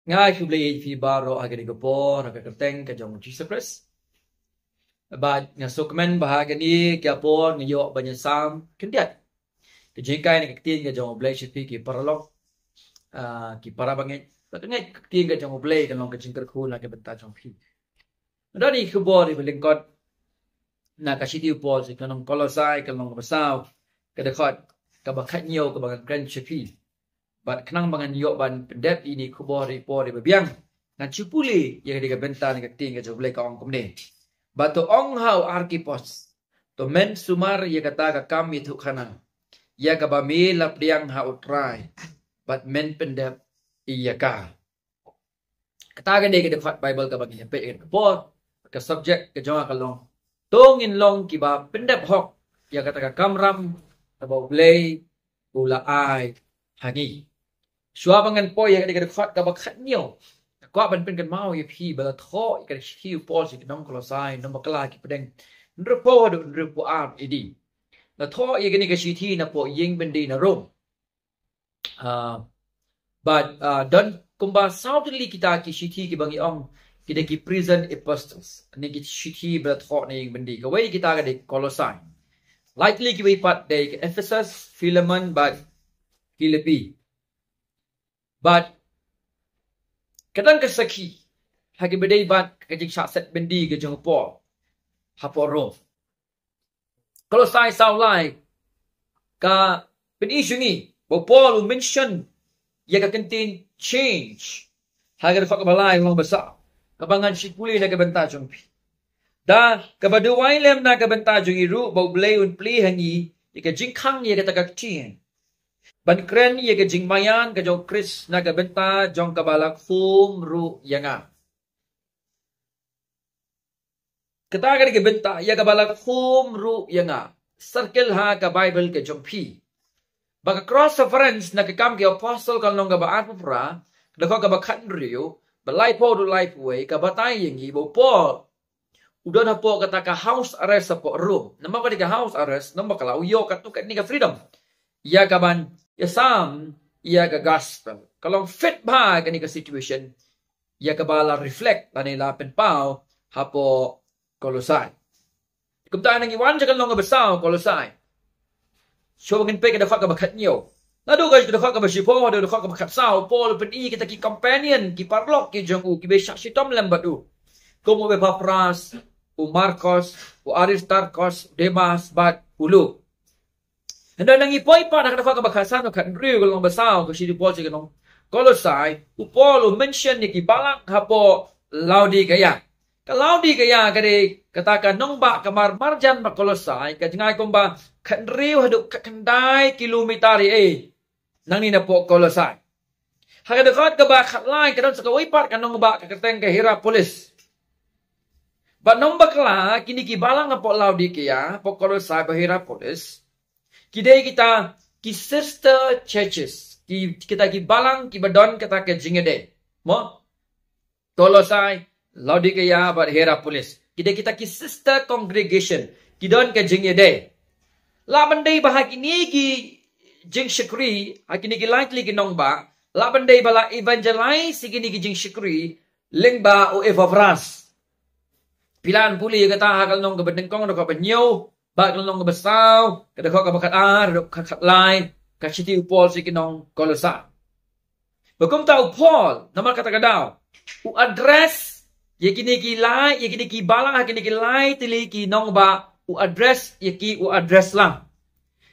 Ngay khi beli fi baro agak digopor agak keteng ke jong Jesus Christ. Ba nga sukmen bahagia ni ke apor ngayo banyak sam kendiat. Ke jingkai ni ketin ke jong blay shipi ki paralog ki para bangit. Tapi ngai ketin ke jong blay kan long ke jingkar khun la ke benta jong fi. Dani khubor di belingkot na ka shiti upol si kanong kolosai kan long basaw ke dekat ka bakat nyo ke bangan kren shipi. Bat kenang bangan yok ban pendep ini kubor ripo di bebiang ngan cupuli yang diga benta ni keting ke joblek ong komne bato ong hau arkipos to men sumar ye kata ka kami tu khana ya ka bami lapriang hau try bat men pendep iya ka kata ga de ke dekat bible ka bagi pe ke por ke subject ke jonga ka long tongin long ki ba pendep hok ya kata ka kamram abo blay ula ai hangi Shua bangan po yang ada dekat ka bakat nyo. Ko ban pen kan mau ye phi bala tho ka hiu pol si nong kolosai nong bakla ki pedeng. Nrepo do nrepo ar idi. La tho ye gani ka shiti na po ying bendi na rom. But don kumba soutly kita ki shiti ki bangi ong kita ki prison apostles. Ni ki shiti bala tho na ying bendi. Ka wei kita ka de kolosai. Likely ki wei pat de Ephesus, Philemon, but Philippi. But kadang kesaki hagi bedai bat kajing syakset bendi ke jeng po haporo. Kalau saya saulai ka pen isu ni bo Paul mention ya ka contain change hagi refak balai long besar kabangan sikuli na kabenta jong pi. Da kabaduwai lem na kabenta jong iru bo blay un pli hangi ya ka jingkang ya ka tagaktien. Ban kren ye ke jing mayan ke jong Chris na benta jong kabalak fum ru yanga. Kata ke benta ya kabalak fum ru yanga. Circle ha ka Bible ke jong pi. Baka cross reference na ke kam ke apostle kan long ka ba pra da ko ka ba khan riu ba lai po du lai puai ka batai yang ibo po. Udah na po kata ka house arrest sa po room. Nama ka di ka house arrest nama ka lauyo ka tu ka ni ka freedom. Ya kaban ya sam ya ka gospel kalau fit ba kani ka situation ya ka bala reflect lani la pen pau hapo kolosai kumta nang iwan ja kan long besaw kolosai so ngin pe ka dafa ka bakat nyo nadu ka dafa ka basipo da dafa ka bakat saw pol pen I kita ki companion ki parlok ki jong u ki be sak sitom lembadu komo be papras u Marcos u Aristarchus Demas bat ulu. Handa nang ipoi pa nakadafa ka bakasan ka Andrew kalong basaw ka si Paul si kanong Kolosai upolo mention ni kibalang hapo Laodicea. Ka Laodicea kade katakan nong ba kamar marjan ba Kolosai ka jingay kong ba ka Andrew haduk ka kanday kilometari nang ni na po Kolosai. Hagadakat ka ba katlay kadon sa kawipat kanong ba kakateng ka Hierapolis. Ba nong bakla kinikibalang hapo Laodicea po Kolosai ba Hierapolis. Kidai kita ki sister churches kita ki balang ki badon kita ke jingede mo Kolosai Laodicea bat Hierapolis kidai kita ki sister congregation kidon ke jingede la bandai bahagi ni ki jing shikri hakini ki likely ki nong ba la bandai bala evangelize sigini ki jing shikri lingba o evavras pilan puli kata hakal nong ke bedengkong do ka penyo bak long besaw kada ko ka bakat ar ka lai ka chiti Paul si kinong Kolosai. Bakum tau Paul nama kata kadaw u address ye kini ki lai ye kini ki balang ha kini ki lai tili ki nong ba u address ye ki u address lang.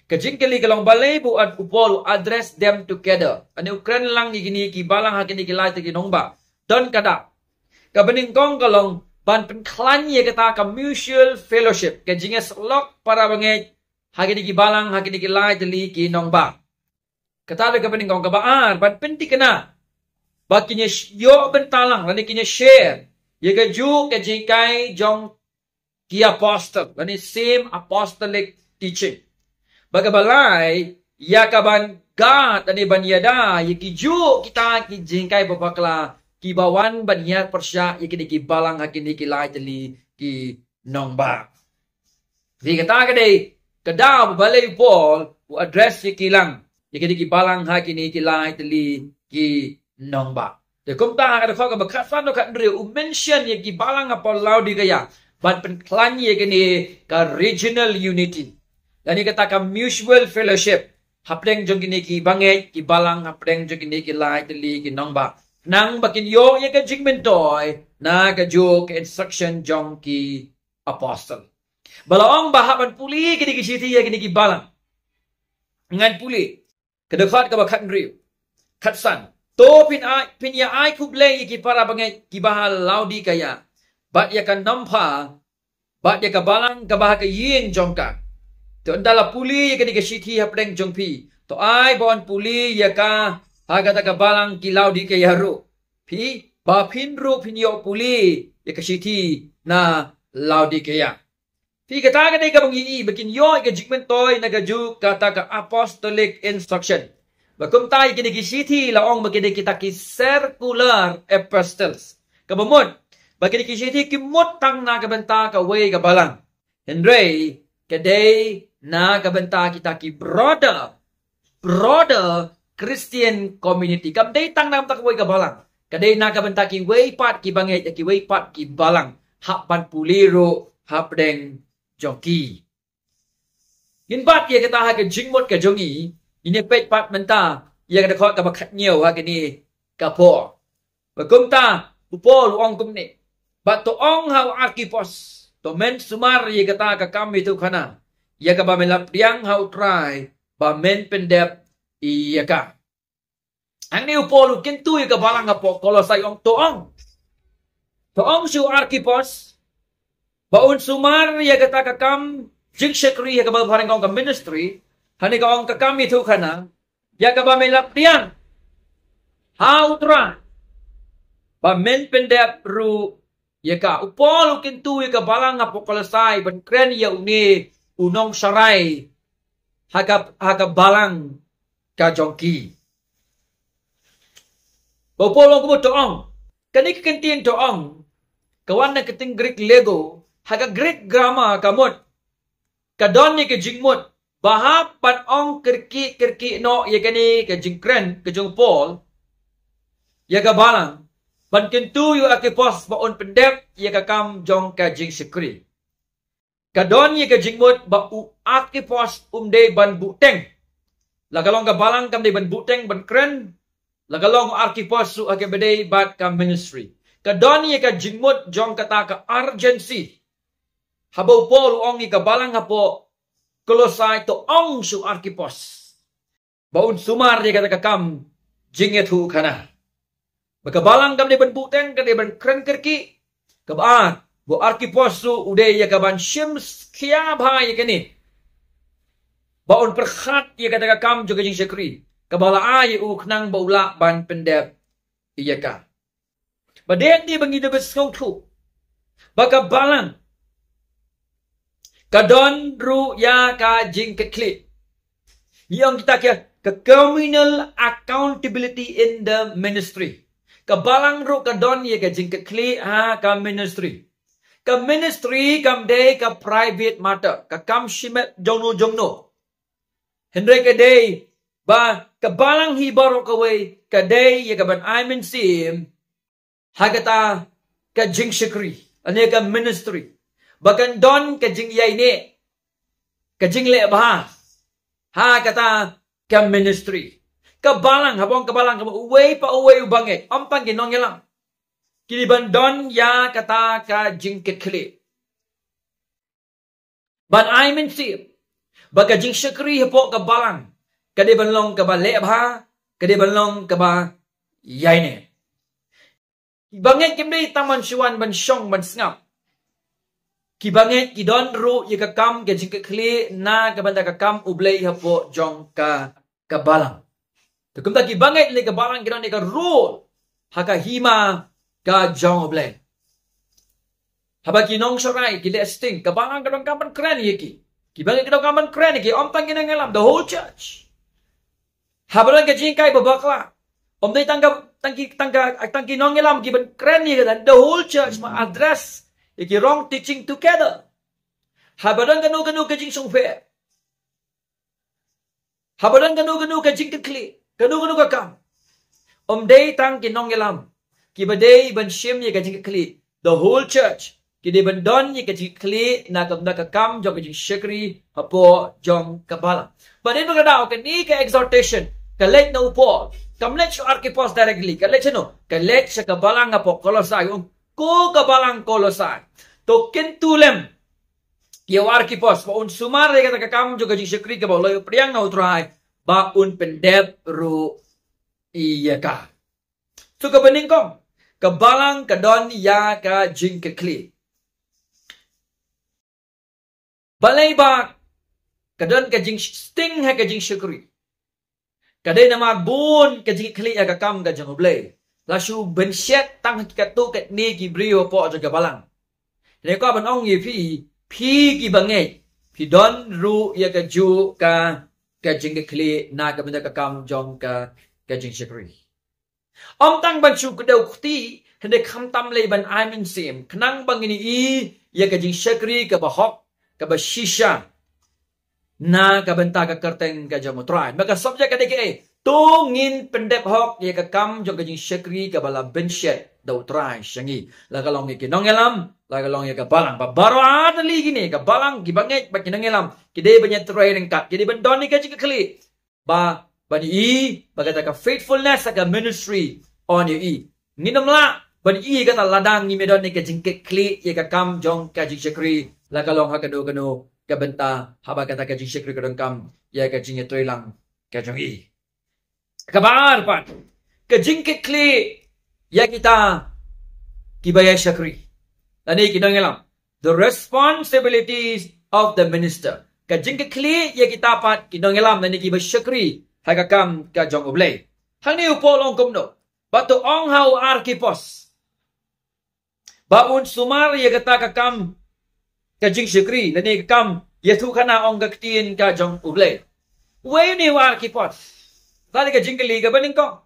Ka jingkeli kalong balay bu u Paul u address them together. Ani ukren lang ye kini ki balang ha kini ki lai tili nong ba. Don kada. Ka beningkong kalong ban penklan ye kata ka mutual fellowship ke jinges lok para banget hagi di balang hagi di lai teli ki nong ba kata de ka pening kong ka baar ban penti kena ba kinya yo bentalang lani kinya share ye ka ju ke jikai jong ki apostle lani same apostolic teaching baga balai ya ka ban God lani ban yada ye ki ju kita ki jikai babakla ki bawan baniat persya ye ki balang hakini ki lai teli ki nong ba. Di kata kade kadaw balay Paul u address ye ki lang ye ki balang hakini ki lai teli ki nong ba. Thì công ta ada kau kebekat fan tu kat Andrew mention ye ki balang apa lau di kaya. But penklan ye kini ka regional unity. Dan ni kata ka mutual fellowship. Hapdeng jong kini ki banget ki balang hapdeng jong kini ki lai teli ki nong ba. Nang bakin yo ye ka jing mentoy na ka jo ka instruction jong ki apostle. Balaong bahaban puli kini ki siti ye kini ki balang. Ngan puli. Kedekat kebekat Andrew. Katsan. To pin ya ai kubleng ki para bangai ki bahal laudi kaya. Bat ya kan nampa. Bat ya ka balang ka bah ka yin jongka. To andala puli ya kani ka siti hapdeng jongpi. To ai bon puli ya ka hagata ka balang ki laudi kaya ro. Pi ba pin ro pin yo puli ya ka siti na laudi kaya. Pi kata ka ni ka bangi bakin yo ka jigmen toy na ka ju kata ka apostolic instruction. Bakum tayo kinikisiti laong makinikita ki circular epistles. Kabamod, makinikisiti kimutang na kabanta ka way kabalang. Henry, kaday na kabanta kita ki broader Christian community. Kamday tang na kabanta ka way kabalang. Kaday na kabanta ki way pat ki bangit ki way pat ki balang. Hapan puliro hapdeng jongki. Hinbat ya kita ha ka jingmot ka jongi. Ini pet pat menta yang ada kau kabakat nhiều ha kini kapo. Bakum ta upo luong kum ni. Bat to ong hau arkipos. To men sumar ye kata ka kami tu kana. Ya ka ba melap diang hau try ba men pendep iya ka. Ang ni upo lu kintu ye ka balang apo kolosai ong to ong. To ong su arkipos. Baun sumar ye kata ka kam jing sekri ye ka ba parang kong ka ministry. Hani ka ong kakami tu kana, ya ka ba may laptian? How tra? Ba men pendep ru, ya ka upol kintu ya ka balang nga pokolasay, ban kren ya uni unong saray, haka balang ka jongki. Ba upol ko toong, kani kikintin toong, kawan na kiting Greek Lego, haka Greek grammar kamot, kadon ni ka jingmot, bahap pan ong kirki no ya kani ka jingkren ka jong Paul ya ka balang ban kintu yu akipos ba on pendep ya ka kam jong ka jing sikri ka don ya ka jingmot ba u akipos umde ban buteng lagalong ka balang kam de ban buteng ban kren lagalong akipos su akebede bat ka ministry ka don ya ka jingmot jong kata ka urgency habaw Paul ong ni ka balang hapo Kolosai to ong su arkipos. Baun sumar dia kata kakam jinget hu kana. Bakabalang kam de ban buteng ka de ban kren kerki. Kabaan bo arkipos su ude ya kaban shims kia bha ya kani. Baun perkhat dia kata kakam juga jing sekri. Kabala ai u knang baula ban pendep iya ka. Badek ni bangi de besong tu. Bakabalang kadon ru ya ka jing kekli. Yang kita kira ke communal accountability in the ministry. Kabalang ru kadon ya ka jing kekli ha ka ministry. Ka ministry kam day ka private matter. Ka kam shimet jongno. Hendrai ka day ba kabalang hibaro ka way ka day ya ka ban I mean sim hagata ka jing shikri. Ane ka ministry. Bagan don kajing yai ni. Kajing le bah. Ha kata ka ministry. Kabalang habang kabalang uway pa uway ubangit. Ampang ginong yalang. Kiniban don ya kata ka jing kekli. But I mean si. Baga jing syakri hapo kabalang. Kadi banlong ka ba le bah. Kadi banlong ka ba yai ni. Bangit kimday taman syuan ban syong ban sngap. Kibangit kidon ru ye kakam ke jing kekli na kabanda kakam ublay hapo jong ka kabalang. Tukum ta kibangit le kabalang kidon ka rule haka hima ka jong ublay. Haba kinong saray kile sting kabalang kadong kaman kren ye ki. Kibangit kadong kaman kren ye ki om tang kinang alam the whole church. Haba ka jing kai babakla. Om day tangki nong alam kiban kren ye ka the whole church ma address Iki wrong teaching together. Habadan ganu kajing sungfe. Habadan ganu kajing kekli. Ganu kakam. Day tang kinong ilam. kibadai ban shim ye ka jing kli. The whole church kidi ban don ye ka jing kli na ka kam jong ka jing shakri hapo jong kabala. But in magadaw ka ni ka exhortation ka let no Paul. Kam let siya Archipos directly. Ka let siya no. Ka let siya kabalang nga po Kolosay. Ko kabalang Kolosay. To kintulem. Kiyaw Archipos. Paun sumari ka takakam juga jing syukri ka ba. Layo priyang na utray. Baun pendep ru iya ka. So kabaning kong. Kabalang kadon ya ka jing kekli. Balay ba kadon ka jing sting ha ka jing syukri. Kadai nama bun ka jing kli ya ka kam ka jang oblay. Lasu bensyet tang katu ket ni ki brio po jaga balang. Ni ko ban ong ye pi ki bangai. Pi don ru ya ka ju ka jing kli na ka benda ka kam jong ka jing syukri. Om tang ban chu kadau khti hende kham tam le ban ai min sim knang bangini ya ka jing syukri ka ba hok ka ba shisha. Na kabenta ka kerteng ka jamu try. Maka subjek ka deke tungin pendep hok ye ka kam jong ka jing syakri ka bala benchet dau try syangi. La kalong ye kinong elam, la kalong ye ka balang. Ba baro adli gini ka balang ki banget ba kinong elam. Kide banya try ringkat. Kide bendoni ka jing kli. Ba bani bagata ka faithfulness ka ministry on ye. Nginom la bani kata ladang ni medon ni ka jing kli ye ka kam jong ka jing syakri. La kalong ha kanu kabenta haba kata ka jing syakri ka kam ya ka jing toy lang ka jong kabar pat ka jing kli ya kita kibaya syakri ani kinong elam the responsibilities of the minister ka jing kli ya kita pat kinong elam nani kibaya syakri ha ka kam ka jong oblay hang ni upolong kumno batu ong hau Archipos baun sumar ya kata ka kam ka jing syukri nani kam yetu kana ong gaktin ka jong ublay way ni Archipos tadi ka jing kali ka baning ko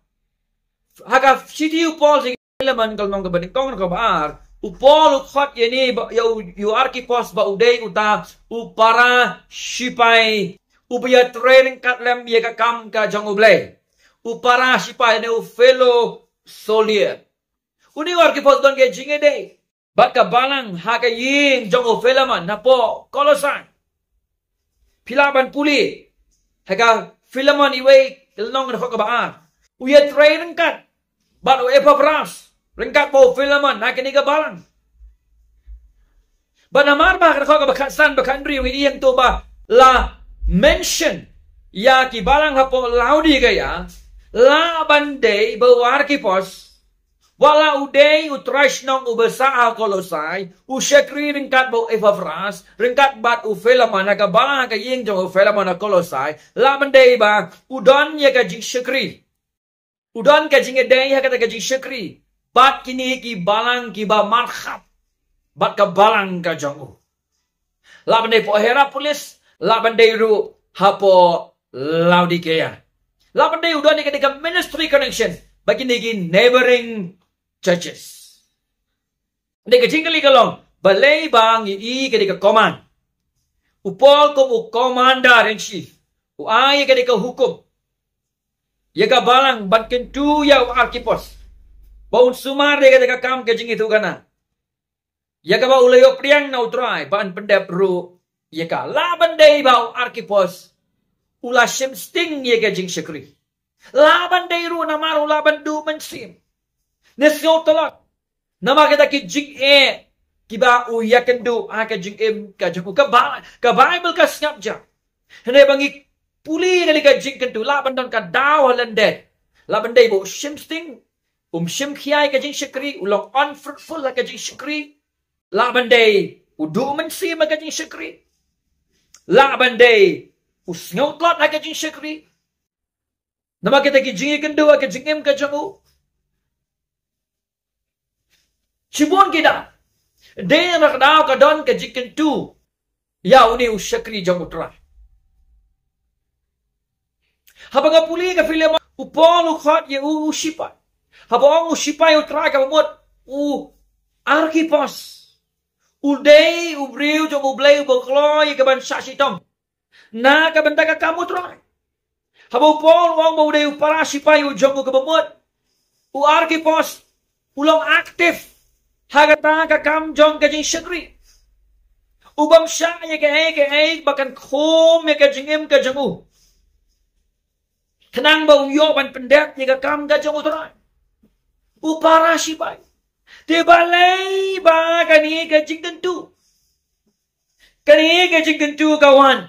haka city upol sing eleman kal nong ka baning ko ka baar upol khot ye ni you Archipos ba uday uta upara shipay ubya training katlem ye ka kam ka jong ublay upara shipay ne u fellow soldier uni Archipos don ke jing day bat ka balang haka ying jong o felaman na po Kolosay. Pilaban puli. Haka filaman iwe ilnong na ka baan. Uya tray rengkat. Bat o Epapras. Rengkat po filaman na kiniga balang. Banamar ba ka ka bakatsan bakandri yung iyang to ba la mention ya ki balang hapo laudi gaya la banday ba Archipos wala uday utrash nong ubasa Kolosay usyakri ringkat bo Epapras ringkat bat u Filemon na kabala ka ying jong u Filemon na Kolosay laban day ba udon ya ka jing syakri udon ka jing day ya ka jing syakri bat kini ki balang ki ba marhab bat ka balang ka jong u laban day po Hierapolis laban day ru hapo Laodicea laban day udon ni ka ministry connection bagi nigi neighboring churches. Hindi ka jingkali kalong, balay bang ii ka di ka command. Upol ko u commander in chief. Uay ka di ka hukum. Yaga balang bankin tu ya Archipos. Baun sumar ka di ka kam ka jing itu kana. Yaga ba ulayo priyang na utray, baan pendep ru. Yaga laban day ba Archipos. Ula sim sting yaga jing syakri. Laban day ru na maru laban du mensim. Nesyo talak. Nama kita ki jing kiba u yakendu ka jing ka jing ka Bible ka snap ja. Hene bangi puli kali ka jing kentu laban don ka daw halande. Laban day bo shimsting shim khiai ka jing syakri ulong unfruitful ka jing syakri. Laban day udu mensim ka jing syakri. Laban day usngaw tlat ka jing syakri. Nama kita ki jing kendu ka jing ka jing Cibon kita. Dia nak daw ka don ka jikin tu. Ya uni usyakri jang utra. Haba nga puli ka Filemon upol ukhat ye ushipa. Haba ang ushipa utra ka mamot Archipos. Uday ubriu jang ublay ubakloy ka ban sasitom. Na ka banta ka kamu utra. Haba upol wang uday uparashipa jang ka mamot Archipos. Ulong aktif. Hagata ka kam jong ka jing syakri. Ubang siya ya ka bahkan khom ya ka jingim ka jangu. Tenang ba uyo ban pendet ya ka kam ka jong utara. Upara si bai. Te balai ba kani ka jing tentu. Kani ka jing tentu kawan.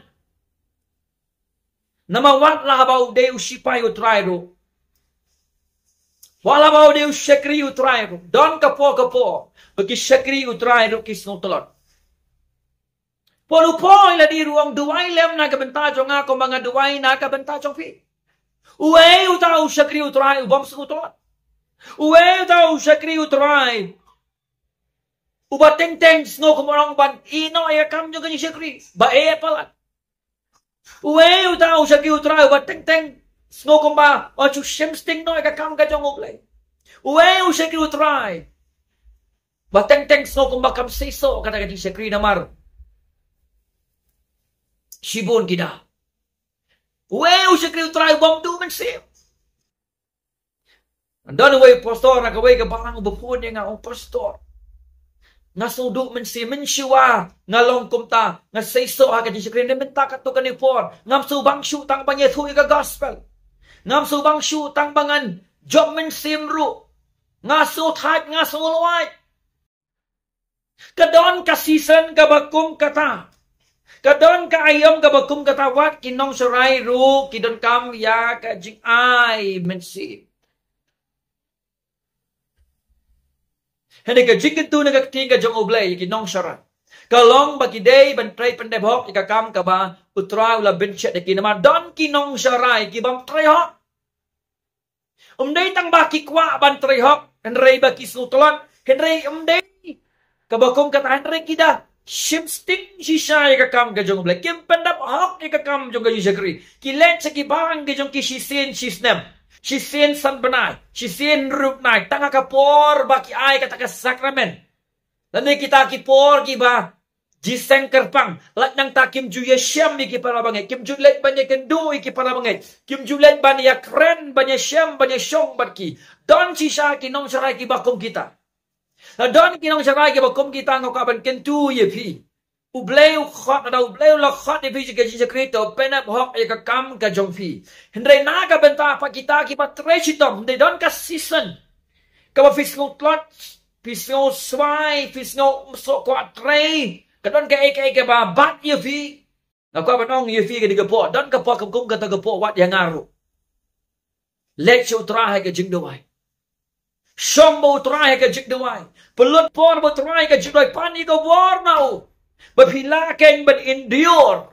Nama wat lah bau de usipai utrai ro. Wala bau de usyakri utrai ro. Don kapo. Bagi syakri utrai ro kisno telot. Polupoy la di ruang duway lem na kabenta jong nga kung mga duway na kabenta jong fi. Uwe utaw syakri utray ubam sutot. Uwe utaw syakri utray. Uba teng snow kumorong ban ino ay kam jong ganyan syakri. Bae palat. Uwe utaw syakri utray uba teng snow kumba o chu shimsting no ay kam ka jong ublay. Uwe syakri utray. Ba teng snow kumba kam siso kada ganyan syakri namar. Sibon kita. Uwe syakri utray bom du man sim. Andon uwe pastor na kaway ka barang ubapun niya nga ang pastor. Nga sudok man sim mensyua nga long kumta nga seiso ha kadi syakri na menta kato kanipor. Ngam subang syutang banya thuy ka gospel. Ngam subang syutang bangan job man sim ru. Nga suthat nga suluway. Kadon ka season ka bakum kata. Kadon ka ayom ka bagkum katawat kinong saray ru kidon kam ya ka jing ay mensi. Hindi ka jing tu nagakting ka jong oblay kinong saray. Kalong bakiday bantray pandebhok ikakam ka ba utra ula benchet de kinama don kinong saray kibang trayhok. Umday tang baki kwa bantray hok henry baki sutlon henry umday kabakum kata henry kida. Shimsting shisha ikakam gajong blay. Kim pendap hok ikakam jong gajong syakri. Kilet sa kibang gajong kishisin shisnem. Shisin san benay. Shisin rup nai. Tanga kapor baki ay kataka sakramen. Lani kita kipor kiba. Jiseng kerpang. Lat nang ta kim juya syam iki para bangay. Kim julet banya kendu iki para bangay. Kim julet banya kren banya syam banya syong batki. Don shisha kinong saray kibakom kita. Na don kinong saray kibakom kita ngokaban kentu yepi. Ubleu khot na ubleu la khot ni biji gaji sekrito penap hok ya kam ka jongfi. Hendrai na ka benta pa kita ki patresitom de don ka season. Ka ba fisngo tlot, fisngo swai, fisngo so kwatre. Ka don ka eke ba bat yepi. Na ka banong yepi ka digapo don ka pa kum ka tagapo wat yang ngaru. Let you try ka jingdawai. Shombo try ka jingdawai. Pelut por bo try ka jingdawai pani ka warnau. Bapilaken but endure.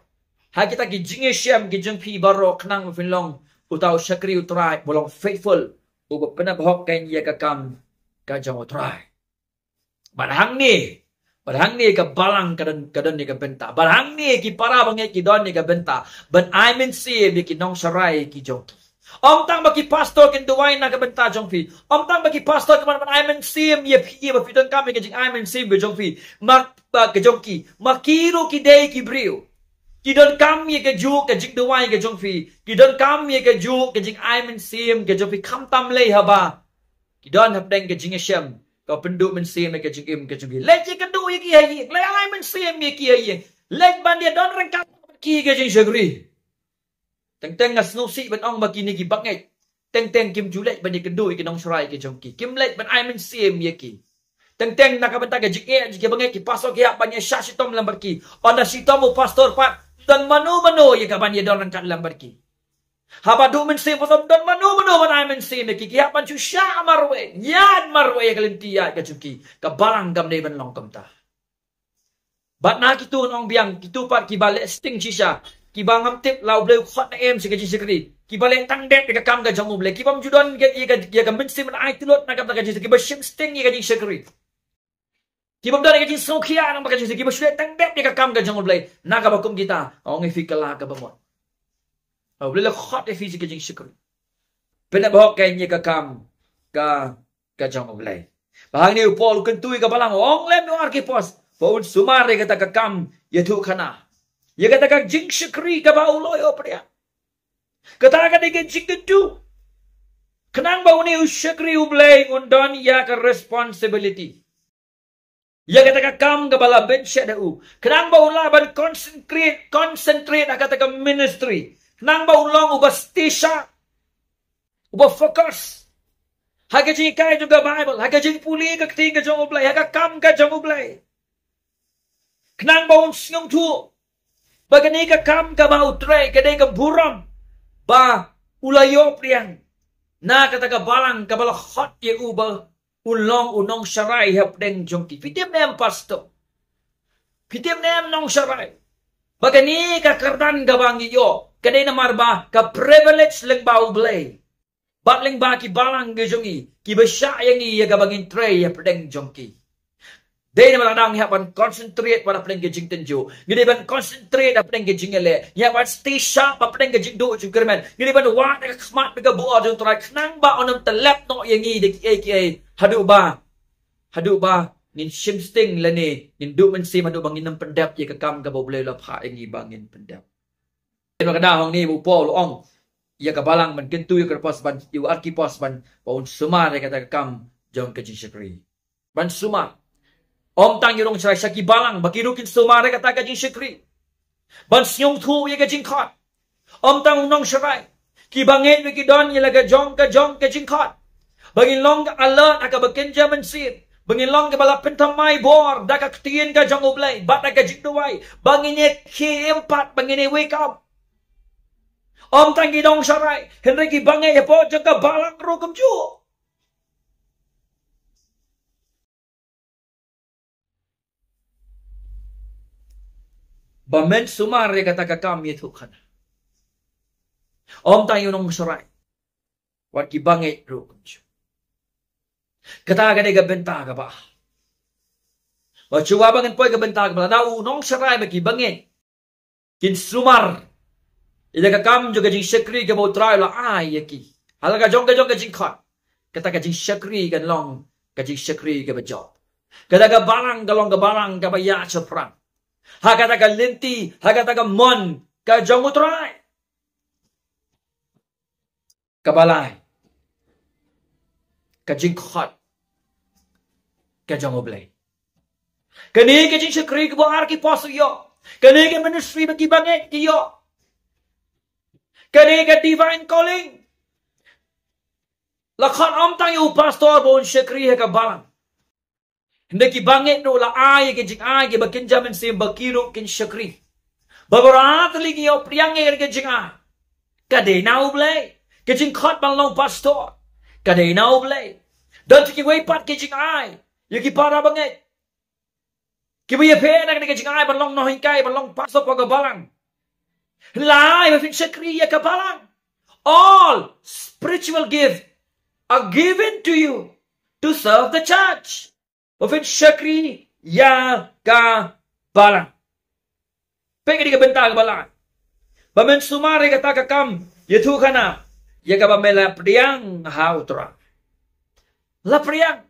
Ha kita gijingi siyam gijing pi barok nang finlong utaw syakri utray bolong faithful ugo penabhok ken ye kakam kajang utray. Barhang ni ka balang kadan ni ka benta. Barhang ni ki para bangai ki don ni ka benta. But I mean see bi ki nong saray ki jong. Om tang baki pastor ken duway na ka benta jong pi. Om tang baki pastor kaman I mean see ye pi ba pidon kami gijing I mean see bi jong pi. Mak kejongki makiro ki day ki brio kidon kam ye ke ju ke jing duwai ke jongfi kidon kam ye ke ju ke jing ai men sim ke jongfi kam tam lei haba kidon hab deng ke jing shem ka pendu men sim ke jing im ke jongki le ji ke du ye ki ye le ai men sim ye ki ye le ban ye don rang kam ki ke jing shagri teng ngas no si ban ong baki ni ki bangai teng kim julet ban ye ke du ke nong shrai ke jongki kim le ban ai men sim ye ki teng nakabenta ke jike jike bangai ki pasok ya banya syasitom lambarki onda sitomu pastor pat dan manu ye kabanya don rangkat lambarki haba du men se potom dan manu ban ai men se me ki ya pan chu sha marwe yad marwe ya kalintia ka chuki ka barang gam ne ban long kamta bat na ki tu nong biang ki tu pat ki bale sting shisha ki bangam tip lau bleu khot na em se ka jisikri ki bale tang det ka kam ka jamu ble ki bam judon ya ka men se man ai tilot na kam ka jisikri ba shim sting ye ka jisikri Kibam dari kajing sokia nang bakajing kibam sudah tangdep dia kakam kajang ulay naga bakum kita orang ifikala ka bamot. Ulay la khot ifi kajing syukur. Penabhok kanya kakam ka kajang ulay. Bahang ni upol kentui ka balang ong lem no arkipos. Paun sumare kata kakam yatu kana. Ya kata kajing syukri ka ba uloy opria. Kata ka dia kajing kentu. Kenang bau ni usyakri ublay undon ya ke responsibility. Ya kata kam ke bala bencet dau. Kenang bau laban concentrate kata ke ministry. Kenang bau long ubah stisha. Ubah fokus. Haga jing kai juga Bible. Haga jing puli ke keting ke jong ublay. Haga kam ke jong ublay. Kenang bau siung tu. Bagani ke kam ke bau tray. Kedai ke buram. Ba ulayop riang. Na kata ke balang ke bala hot ye ubah. Ulong unong syarai hap deng jongki. Pitip nem pasto. Pitip nem nong syarai. Bagani ka kerdan ka bangi yo. Kadai na marba ka privilege leng bau blay. Bat leng ba ki balang ke jongi. Ki besya yang i ya ka bangin tray hap deng jongki. Day na maladang hapan concentrate pada pedeng ke jing tenjo. Gede ban concentrate pada pedeng ke jing ele. Ya ban stay sharp pada pedeng ke jing do jing kermen. Gede ban wa ka smart ka bo jong trai knang ba onam telep no yang i de ki hadu ba nin shimsting lani nin du men sim hadu bangin nam pendap ye ka kam ka bo boleh la pha yang i bangin pendap. Ino kada hong ni bu pol ong ya ka balang man kentu ye ka pos ban yu arki pos ban paun suma de kata ka kam jong ke jing shakri. Ban suma Om tang yurong sarai saki balang baki rukin sumare kata ka jing shakri. Ban siung thu ye ka jing khot. Om tang unong sarai. Ki bangen wiki don ye laga jong ka jing khot. Bangin long ka alert aka bakin jaman sir. Bangin long ka bala pentamai bor daka ketien ka jong ublay. Bat ka jing duwai. Bangin ye ki empat bangin ye wake up. Om tang yurong sarai. Henry ki bangen ye po jong ka balang rukam ju. Bamen sumar ye kata kakam ye Tuhan. Om tayo nung saray. Wat ki bangay rukunjo. Kata ka ga benta ka ba? Wat chuwa bangin po ka benta ka ba? Na unong saray ba ki bangay. Kin sumar. Ida kakam jo ka jing shakri ka mo try la ay ye ki. Halaga jong ka jing khat. Kata ka jing shakri kan long ka jing shakri ka ba job. Kata ka barang ka long ka barang ka ba ya sa prang. Hakata ka linti, hakata ka mon, ka jong utray. Kabalay. Ka jing khot. Ka jong ublay. Kani ka jing shakri ka bo arki poso yo. Kani ka ministry bagi bangit ki yo. Kani ka divine calling. Lakhan om tang yu pastor bon shakri ka balang. Hindi ki bangit no la ay ke jing ay ke bakin jaman sim bakiro kin shakri. Babarat ligi yo priang ke jing ay. Kade na ublay. Ke jing khot bang long pastor. Kade na ublay. Dan ki way pat ke jing ay. Yo ki para bangit. Ki way pe na ke jing ay bang long no hingkay bang long pastor pa balang. Lai ba fin shakri ya ka balang. All spiritual gift are given to you to serve the church. Ofin shakri ya ka balang. Pengen ka benta ka balang. Bamen sumare kata ka kam yetu kana ya ka bamela priang hautra. La priang.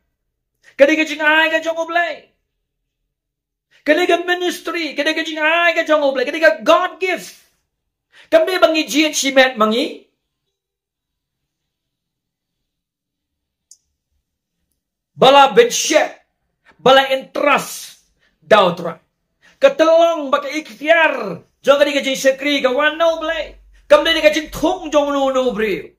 Kadi ka jingay ka jong ublay. Kadi ka ministry, kadi ka jingay ka jong ublay, kadi ka God gift. Kamde bangi jiet shimet mangi. Bala bencet. Bala interest daw tra. Katelong baka ikhtiar. Jong ka di ka jing shakri ka wano blay. Kam di ka jing thong jong no bre.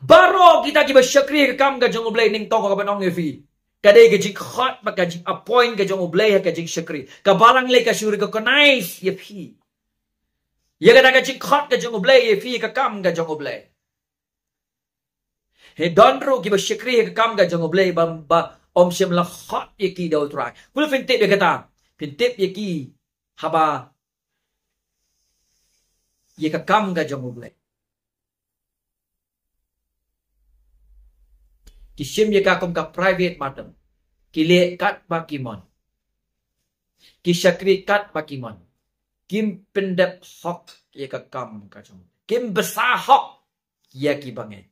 Baro kita ki ba shakri ka kam ka jong blay ning tong ka banong efi. Kadai ka jing hot baka jing appoint ka jong blay ka jing shakri. Ka balang le ka suri ka nice ye fi. Ye ka jing hot ka jong blay ye fi ka kam ka jong blay. He donro ki ba shakri ka kam ka jong blay ba om shem la hot ye ki daw try. Kul fintip ye kata. Fintip ye ki haba ye ka kam ka jong blay. Ki shem ye ka kom ka private matam. Ki le kat ba kimon. Ki shakri kat ba kimon. Kim pendep hok ye ka kam ka jong. Kim besar hok ye ki bangen.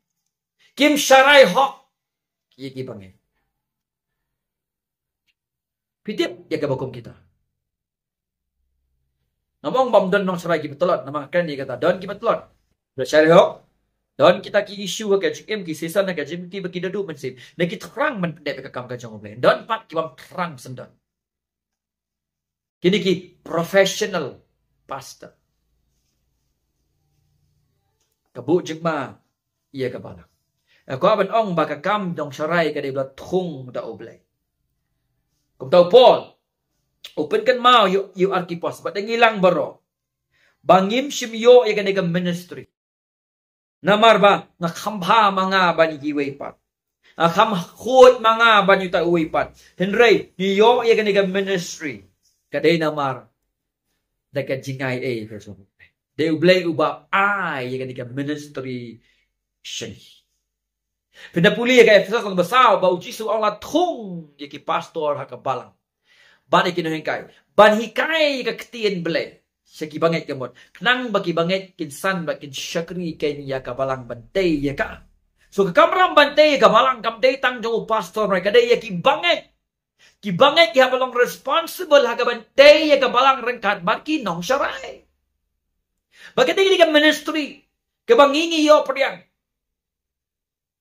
Kim syarai hok ye ki bangen. Pitip ya ka bakom kita. Namong bam don nong syarai ki betolot nama kan dia kata don ki betolot. Dah syarai hok Dan kita ki isu ke jim ki season ke jim ki bagi dadu mensip. Dan ki terang men pendek ke kam ka jong oblen. Dan pat ki bam terang sendan. Kini ki professional pastor. Kabuk jengma ia ka balang. Ko ban ong ba ka kam dong sarai ka de bla thung da oblay. Kum tau Paul. Open kan mau you arkipos ba ngilang baro. Bangim simyo ia ka de ministry. Namar ba nga khambha mga ba ni giwaypat. Kham khot mga ba ni ta uwaypat. Henry niyo ia ka de ministry. Kaday namar da ka jingay person. De ublay uba ai ia ka de ministry shen. Pinapuli ka Efesos ang basaw ba ujisu ang latong yaki pastor hakabalang. Ban ikinuhingkay. Ban hikay ka ketien bele. Siya kibangit kamot. Nang bakibangit kinsan bakin syakri kay niya kabalang bantay ya ka. So kakamram bantay kabalang kamday tang jong pastor na kaday yaki bangit. Kibangit kabalang responsible hagabantay ya kabalang rengkat barki nong syaray. Bakit ka ministry kabangingi yo priang.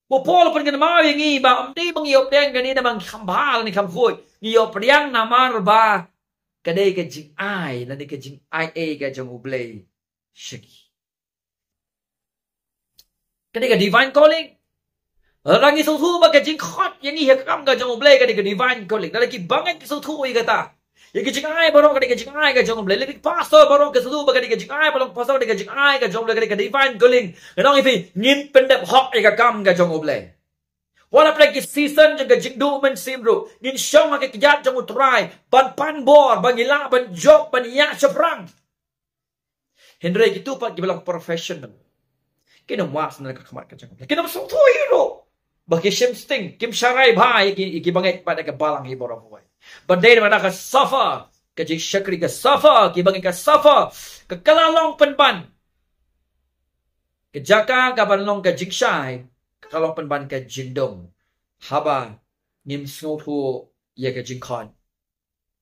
Paul pun kena mau yang ini, ba amdi bang iyo priang kanina bang kambal ni kamfoy. Iyo priang namar ba kadai ka jing ai, lani ka jing ai ka jong ublay shiki. Kadai ka divine calling. Rangi susu ba ka jing khot yang ini hakam ka jong ublay kadai ka divine calling. Lagi banget ki susu i kata. Yang ka jing ai barong kadai ka jing ai ka jong ublay. Lagi pastor barong ka susu ba kadai ka jing ai barong pastor kadai ka jing ai ka jong ublay kadai ka divine calling. Kadang ifi ngin pendep hok i ka kam ka jong ublay. Wala plagi season jaga jingdu men simru. Ngin syong hake kejat jong utray. Pan bor, bangila, ban job, ban ya sebrang. Henry gitu pak gibalang professional. Kino mas na nagkakamat ka jong ublay. Kino masong hero. Bagi sting, kim syarai bhai iki bangit pada ka balang hiborong huway. Banday naman ka suffer. Kajing syakri ka suffer. Kibangit ka suffer. Kakalalong penban. Kejaka kabanlong ka jingsyay. Kakalong penban ka jingdong. Haba. Ngim snotu ya ka jingkon.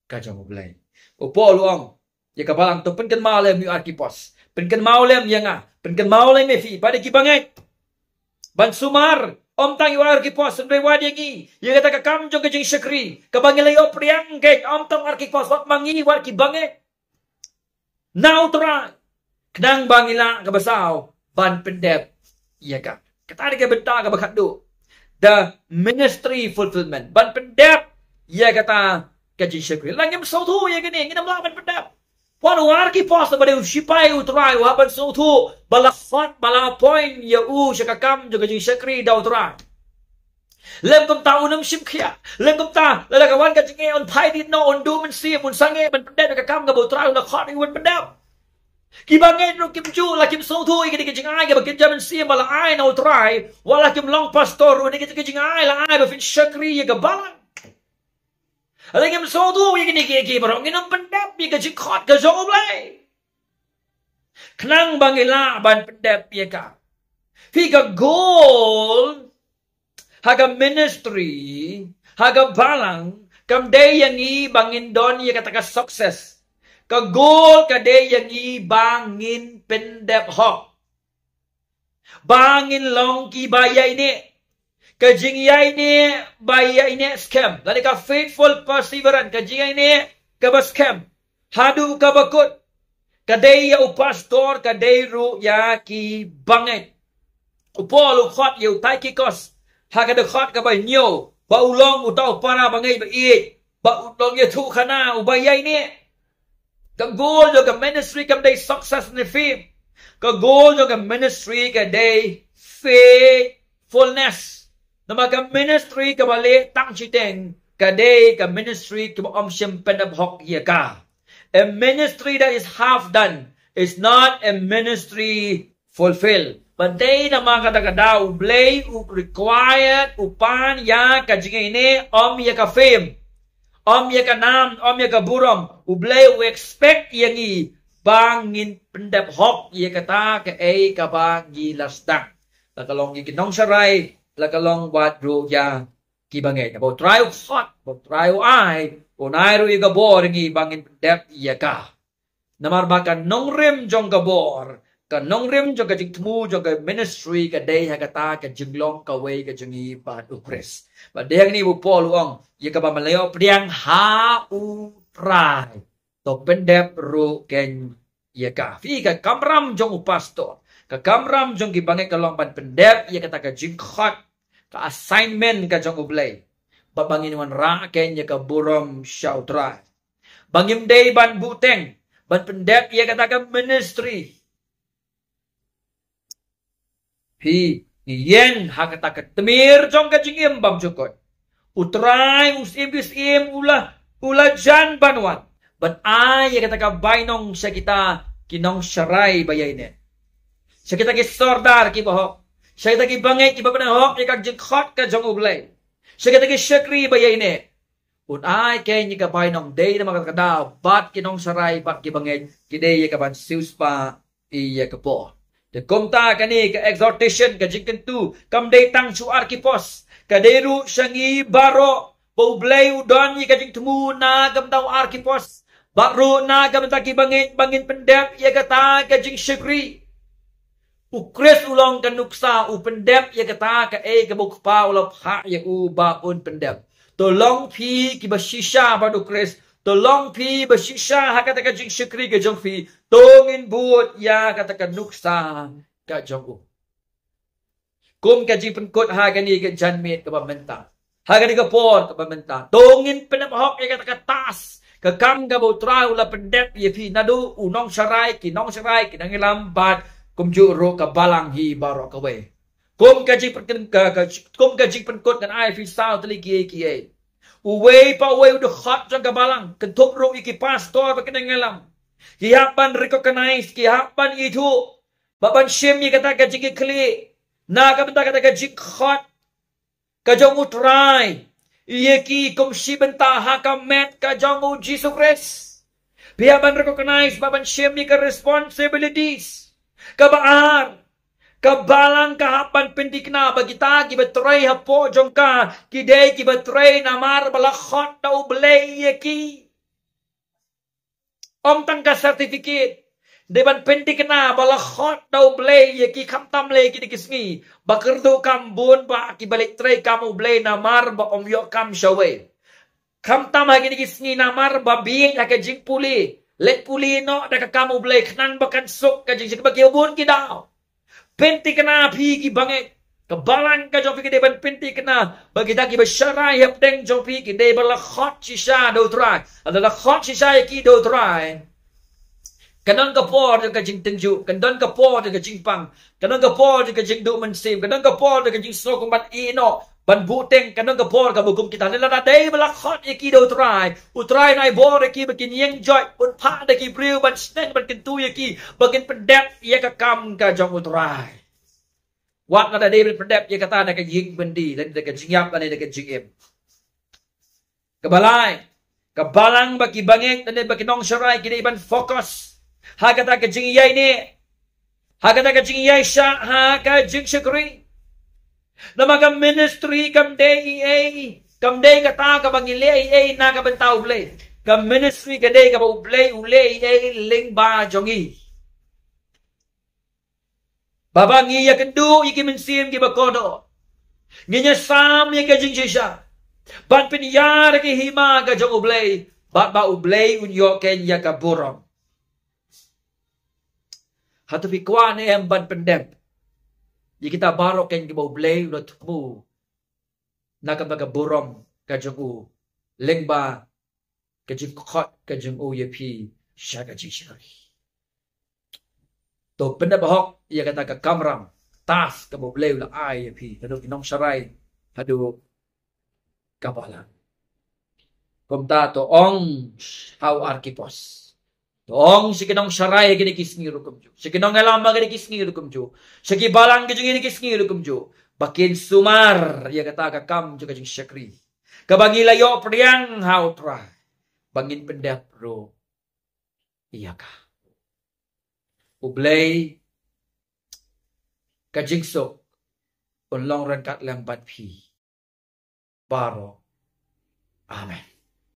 Kajang ublay. Upo luong. Ya kabalang to penkan maulem yu arkipos. Penkan maulem ya nga. Penkan maulem mefi. Pada kibangit. Ban sumar. Om tang iwar kipos sendiri wadiangi. Ia kata kakam jong kejing syakri. Kabangilay priang kay om tang arkipos wak mangi war kibange. Now try. Kenang bangila kabasaw ban pendep. Ia ka. Kata ka benta ka bakadu. The ministry fulfillment. Ban pendep. Ia kata kejing syakri. Langim sautu ia gini. Ngina melak ban pendep. Wan war kipos na bade usipay utray waban sautu balafat balapoin ya syakakam jong kejing syakri daw try. Lem kum ta unam sim khia. Lem kum ta la kawan ka jinge on pai dit no on do men si mun sange ban pendep ka kam ka botrai la khot i wan pendep. Ki bangen no kim ju la kim so thu i ka jing ai ka bakin jaman si bala ai no try wala kim long pastor ni ka jing ai la ai ba fin syakri ya ka balang. Ala kim so thu i ki barong inam pendep i ka jing khot ka zo blai. Knang bangila ban pendep ya ka. Fi ka goal haga ministry, haga balang, kam day yang i bangin don ya kata ka success. Ka goal ka day yang i bangin pendep hok. Bangin long ki bayay ni. Ka jingyay ni bayay ni scam. Lali ka faithful perseverance. Ka jingyay ni ka ba scam. Hadu ka bakut. Ka day ya upastor, ka day ru ya ki bangit. Upol ukhot ya utay kikos. Haga dekat ka ba nyo. Ba ulong utaw para bangay ba iit. Ba ulong ya tu kana ubayay ni. Ka goal yo ka ministry kam day success ni film. Ka goal yo ka ministry ka day faithfulness. Nama ka ministry ka bali tang chiteng. Ka day ka ministry ka ba siyem pendabhok ya ka. A ministry that is half done is not a ministry fulfilled. Banday na mga kadagadaw, blay, required, upan, ya, kajingay ni, ya ka fame, ya ka nam, ya ka buram, ublay, we expect yang i, bangin pendep hok, ya kata, ka ay, ka ba, gilasdak. Lakalong ikinong saray, lakalong wadro, ya, kibangay. About try of hot, about try of ay, unay ro igabor, yang i, bangin pendep, ya ka. Namarbakan, nong rim jong gabor, ka nong rim jo ka jing tmu jo ka ministry ka day ha kata ka jinglong ka way ka jingi ba ukres ba deng ni bu pol ong ye ka ba maleo priang ha u trai to pendep ru ken ye ka fi ka kamram jong pastor ka kamram jong ki bangai ka long ban pendep ye kata ka jing khot ka assignment ka jong ublay ba bangin wan ra ken ye ka burom shau trai bangim day ban buteng ban pendep ye kata ka ministry Pi yen hakata ka temir jong ka jingim bam jukot. Utray usim ula jan banwan. But ay kata ka bainong sa kita kinong syarai bayay ne. Sa kita ki sordar ki bahok. Sa kita ki bangay ki babanahok ikag jingkot ka jong ublay. Sa kita ki syakri bayay ne. Ay kay ni ka bainong day na makakada bat kinong syarai bat ki bangay kiday ka ban sius pa iya ka po. De komta kani ka exhortation ka jingkentu kam day tang su arkipos ka deru syangi baro paublay udon yi ka jingtemu na kam taw arkipos baro na kam ta ki bangin pendep ya kata ka jing syukri ukres ulong ka nuksa u pendep ya kata ka ka bukpa ulop ha ya u baun pendep tolong pi ki basisha ba ukres tolong pi basisha ha kata ka jing syukri ka jong pi tongin buot ya kata ka nuksa ka jong u. Kum ka jing penkot ha gani ka janmit ka pamenta. Ha gani ka por ka pamenta. Tongin penapahok ya kata ka tas. Ka kam ka bautra ula pendep ya pi nadu unong syarai kinong syarai kinangilam bat kum juro ka balang hi baro ka we. Kum ka jing penkot kan ai fi sao tali ki. Uwe pa uwe udah hot jang ka balang kentuk ro iki pastor ba kinangilam. Kihapan recognize, kihapan itu. Baban syim ni kata kajik kli. Na kata kajik khot. Kajong utrai. Iye ki kumsi benta hakamet kajong u Jesus Christ. Kihapan recognize, baban syim ni ka responsibilities. Kabaar. Kabalang kahapan pendikna bagi ta ki betray hapo jong ka. Kidei ki betray namar balakhot ta ublay iye ki. Om tangka sertifikat deban pendik na balakhot daw blay ki khamtam le ki dikisngi bakerdo kambun ba ki balik tray kamu blay namar ba om yo kam shawe khamtam ha ki dikisngi namar ba bing ha ka jing puli let puli no da ka kamu blay khnang bakan sok ka jing ba ki ubun ki daw pendik na phi ki bangai kebalang ka jopi ki deban pendik na bagi ta ki basyarai hep deng jopi ki de balakhot shisha do try adalah khot shisha ki do try kanon ka por ka jing tenju kanon ka por ka jing pang kanon ka por ka jing do mensim kanon ka por ka jing sok ban ino ban buteng kanon ka por ka bugum kita nila na dei balakhot ki do try utray nai bor ki bakin yeng joy un pa da ki briu ban sneng ban kentu ki bakin pendep ya ka kam ka jong utray Wat na David pendep ye kata na ka jing bendi dan ka jingyap na ka jingim. Kabalay kabalang baki bangeng dan baki nong syarai kini iban fokus. Ha kata ka jingyay ni. Ha kata ka jingyay sya ha ka jing syukri. Na mga ministry kam day kam day kata ka bangile na ka bentaw ble. Kam ministry ka day ka ble ule ling ba jongi. Babang iya kendu iki mensim ki bakodo. Nginya sam ya ka jing shisha. Ban pinyar ki hima ka jong ublay. Bat ba ublay unyo ken ya ka burom. Hatu fi kwa ne em ban pendem. Di kita baro ken ki ba ublay ulo tumu. Na ka baga burom ka jong u. Lengba ka jing khot ka jong u ye pi sha ka jing shari. To benda bahok ia kata ka kamram tas ka bobleu la ai pi hadu kinong syarai hadu kapala komta to ong how arkipos to ong si kinong syarai gini kisngi rukumju si kinong alama gini kisngi rukumju si kibalang gini kisngi rukumju bakin sumar ia kata ka kam juga jing syakri kabangi layo priang how tra bangin pendap ro iya ka Ublay kajingsok unlong rangkat lang bat pi baro. Amen.